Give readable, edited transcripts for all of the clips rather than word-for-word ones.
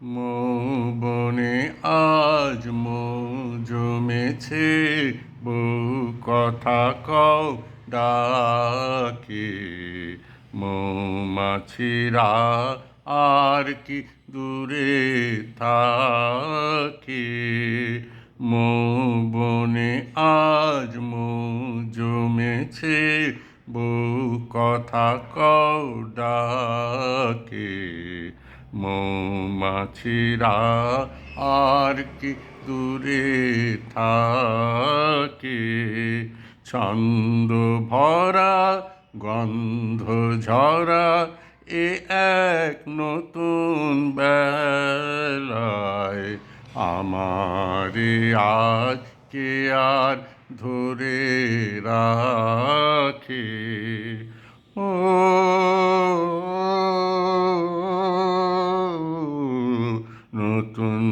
বনে আজ জমেছে, বউ কথা কও ডাকে। মৌমাছিরা আর কি দূরে থাকে। বনে আজ জমেছে, বউ কথা কও ডাকে। মৌমাছিরা আর কি দূরে থাকে। ছন্দ ভরা গন্ধ ঝরা এ এক নতুন বেলায়, আমারে আজ কে আর ধরে রাখে। ও নতুন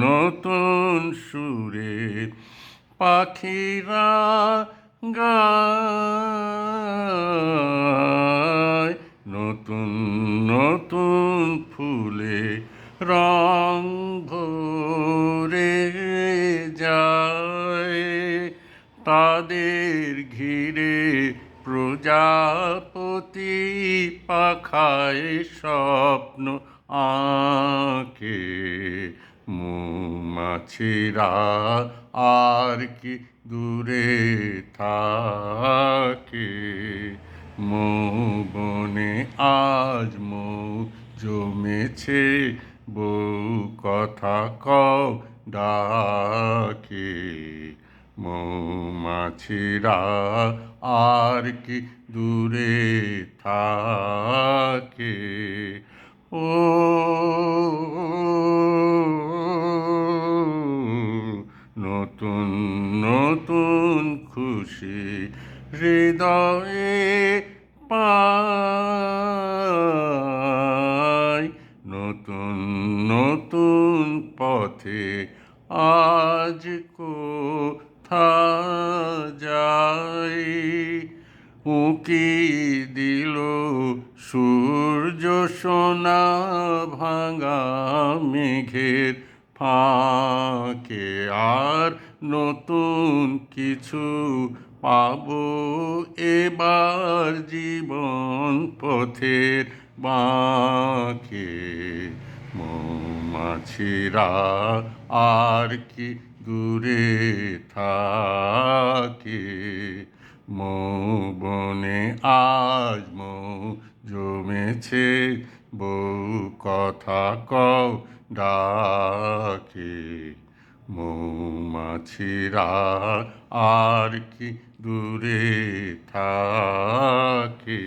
নতুন সুরে পাখিরা গায়, নতুন নতুন ফুলে রং ভরে যায়। তাদের ঘিরে প্রজাপতি পাখায় স্বপ্ন আঁকে। মৌমাছিরা আর কি দূরে থাকে। বনে আজ জমেছে, বউ কথা কও ডাকে। মৌমাছিরা আর কি দূরে থাকে। ও নতুন নতুন খুশি হৃদয়ে পাই, নতুন নতুন পথে আজ কোথা যাই। উঁকি দিল সূর্য সোনা ভাঙা মেঘের ফাঁকে, আর নতুন কিছু পাবো এবার জীবন পথের বাঁকে। মৌমাছিরা আর কি দূরে থাকে। বনে আজ জমেছে, বউ কথা কও ডাকে। মৌমাছিরা আর কি দূরে থাকে।